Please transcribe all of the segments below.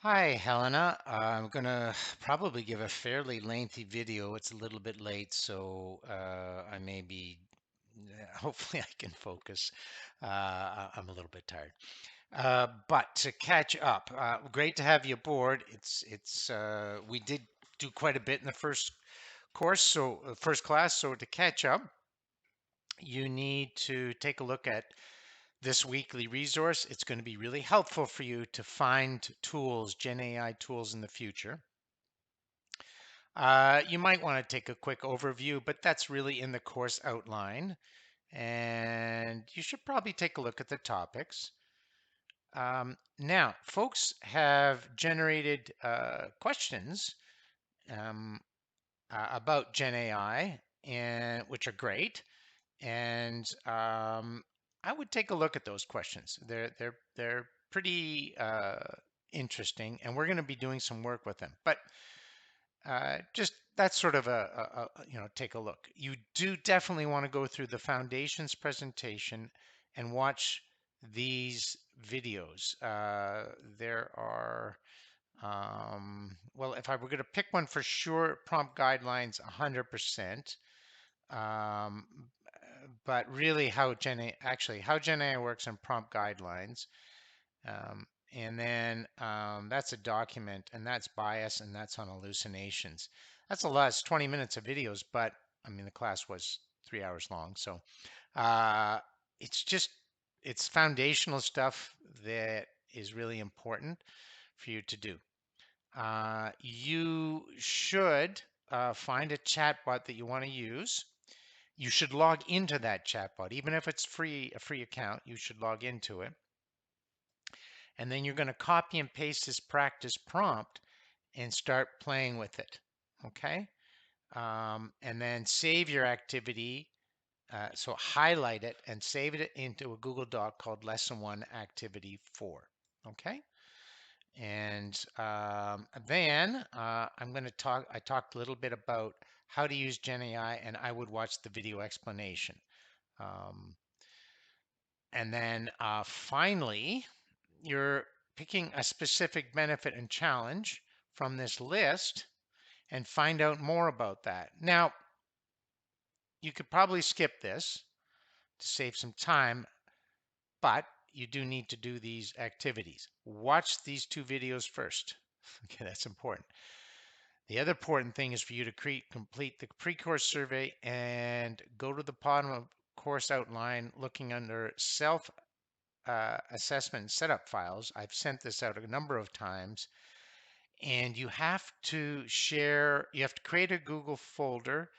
Hi, Helena. I'm gonna probably give a fairly lengthy video. It's a little bit late, so I may be, hopefully I can focus. I'm a little bit tired. But to catch up, great to have you aboard. We did do quite a bit in the first course, so first class. So to catch up, you need to take a look at this weekly resource. It's going to be really helpful for you to find tools, Gen AI tools in the future. You might want to take a quick overview, but that's really in the course outline. And you should probably take a look at the topics. Now, folks have generated questions um, about Gen AI, and which are great. And I would take a look at those questions. They're pretty interesting, and we're going to be doing some work with them. But just that's sort of take a look. You do definitely want to go through the foundations presentation and watch these videos. There are, well, if I were going to pick one for sure, prompt guidelines 100%. Um, but really how Gen AI works and prompt guidelines. Um, and then that's a document, and that's bias, and that's on hallucinations. That's a lot. It's 20 minutes of videos, but I mean, the class was 3 hours long. So uh, it's just, it's foundational stuff that is really important for you to do. You should find a chatbot that you want to use. You should log into that chatbot, even if it's free, a free account, you should log into it. And then you're going to copy and paste this practice prompt and start playing with it. Okay. And then save your activity. So highlight it and save it into a Google Doc called Lesson 1 Activity 4. Okay. And then I'm going to talk, I talked a little bit about how to use Gen AI, and I would watch the video explanation. Um, and then finally, you're picking a specific benefit and challenge from this list and find out more about that. Now, you could probably skip this to save some time, but you do need to do these activities. Watch these two videos first. Okay, that's important. The other important thing is for you to complete the pre-course survey and go to the bottom of course outline, looking under self assessment setup files. I've sent this out a number of times, and you have to share, you have to create a Google folder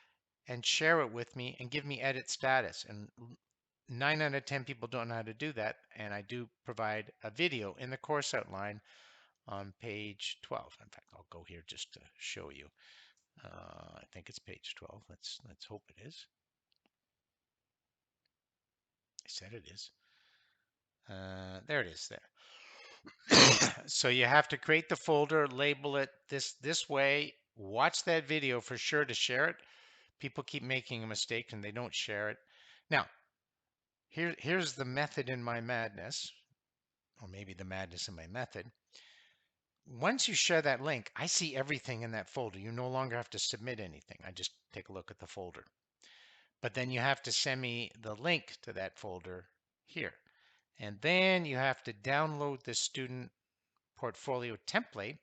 and share it with me and give me edit status. And 9 out of 10 people don't know how to do that. And I do provide a video in the course outline on page 12. In fact, I'll go here just to show you. I think it's page 12. Let's hope it is. I said it is. There it is there. So you have to create the folder, label it this way, watch that video for sure to share it. People keep making a mistake and they don't share it. Now, here's the method in my madness, or maybe the madness in my method. Once you share that link, I see everything in that folder. You no longer have to submit anything. I just take a look at the folder. But then you have to send me the link to that folder here. And then you have to download the student portfolio template.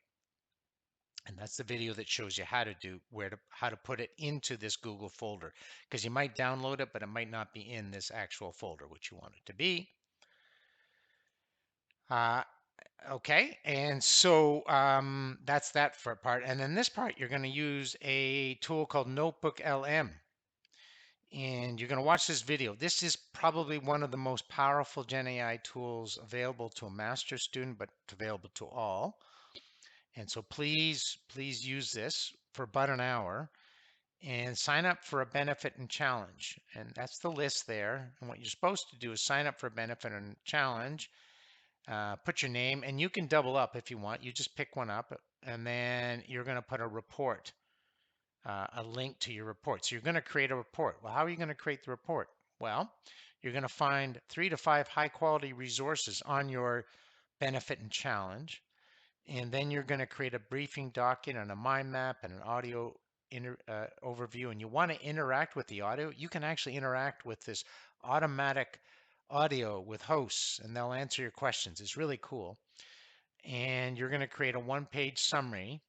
And that's the video that shows you how to do how to put it into this Google folder, because you might download it, but it might not be in this actual folder, which you want it to be. Okay, and so that's that for a part. And then this part, you're going to use a tool called Notebook LM. And you're going to watch this video. This is probably one of the most powerful Gen AI tools available to a master's student, but available to all. And so please use this for about an hour and sign up for a benefit and challenge. And that's the list there. And what you're supposed to do is sign up for a benefit and challenge, put your name, and you can double up if you want. You just pick one up, and then you're going to put a report, a link to your report. So you're going to create a report. Well, how are you going to create the report? Well, you're going to find 3 to 5 high quality resources on your benefit and challenge. And then you're going to create a briefing document and a mind map and an audio overview. And you want to interact with the audio. You can actually interact with this automatic audio with hosts, and they'll answer your questions. It's really cool. And you're going to create a one-page summary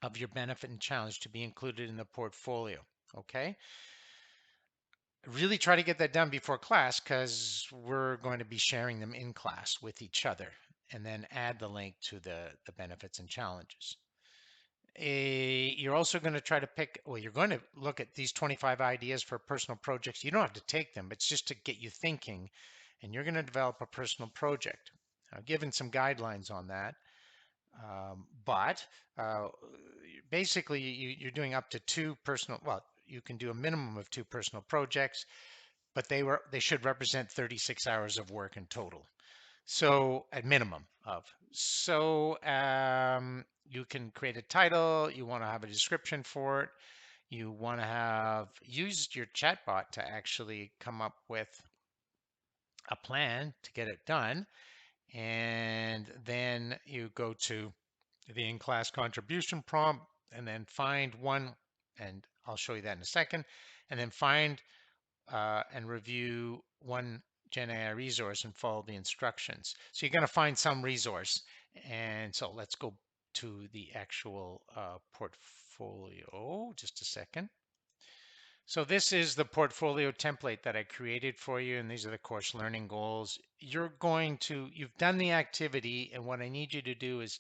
of your benefit and challenge to be included in the portfolio. Okay. Really try to get that done before class because we're going to be sharing them in class with each other, and then add the link to the benefits and challenges. You're also going to try to pick, well, you're going to look at these 25 ideas for personal projects. You don't have to take them, but it's just to get you thinking, and you're going to develop a personal project. I've given some guidelines on that. But basically, you're doing up to two personal, well, you can do a minimum of two personal projects, but they should represent 36 hours of work in total. So at minimum of. So you can create a title, you want to have a description for it, you want to have used your chatbot to actually come up with a plan to get it done. And then you go to the in-class contribution prompt and then find one, and I'll show you that in a second, and then find and review one Gen AI resource and follow the instructions. So you're going to find some resource. And so let's go to the actual portfolio. Just a second. So this is the portfolio template that I created for you, and these are the course learning goals. You've done the activity, and what I need you to do is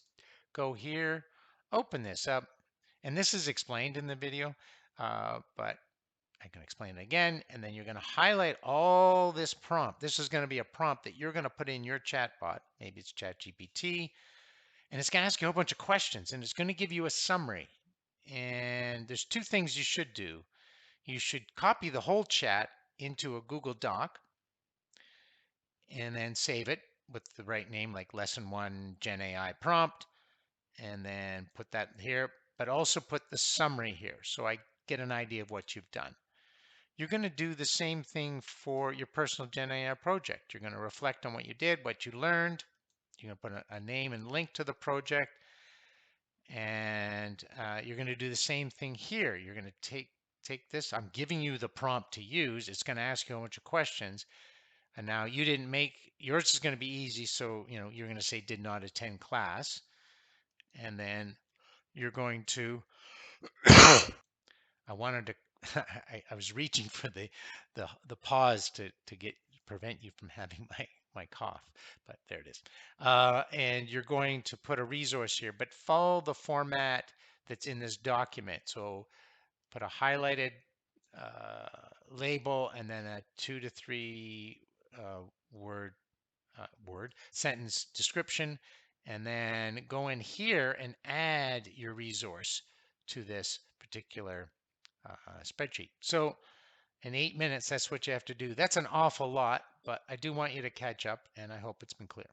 go here, open this up, and this is explained in the video, but I can explain it again, and then you're going to highlight all this prompt. This is going to be a prompt that you're going to put in your chatbot. Maybe it's ChatGPT, and it's going to ask you a whole bunch of questions, and it's going to give you a summary. And there's two things you should do. You should copy the whole chat into a Google Doc and then save it with the right name, like Lesson 1 Gen AI prompt, and then put that here, but also put the summary here so I get an idea of what you've done. You're going to do the same thing for your personal Gen AI project. You're going to reflect on what you did, what you learned. You're going to put a name and link to the project. And you're going to do the same thing here. You're going to take this. I'm giving you the prompt to use. It's going to ask you a bunch of questions. And now you didn't make, yours is going to be easy. So, you're going to say did not attend class. And then you're going to I wanted to I was reaching for the pause to prevent you from having my cough, but there it is. And you're going to put a resource here, but follow the format that's in this document. So put a highlighted label and then a 2 to 3 word sentence description, and then go in here and add your resource to this particular spreadsheet. So in 8 minutes, that's what you have to do. That's an awful lot, but I do want you to catch up, and I hope it's been clear.